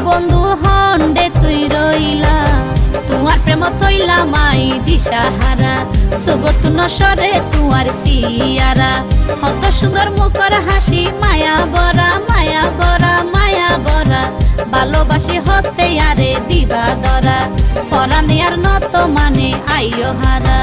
বন্ধু হন্ডে তুই রইলা, তোমার প্রেম তৈলা মাই দিশাহারা, সুগত নসরে তোমার সিয়ারা, হত সুন্দর মুখর হাসি মায়া বরা মায়া বরা মায়া বরা, ভালোবাসি হতে আরে দিবা দরা, পরানে আর নত মানে আইও হারা।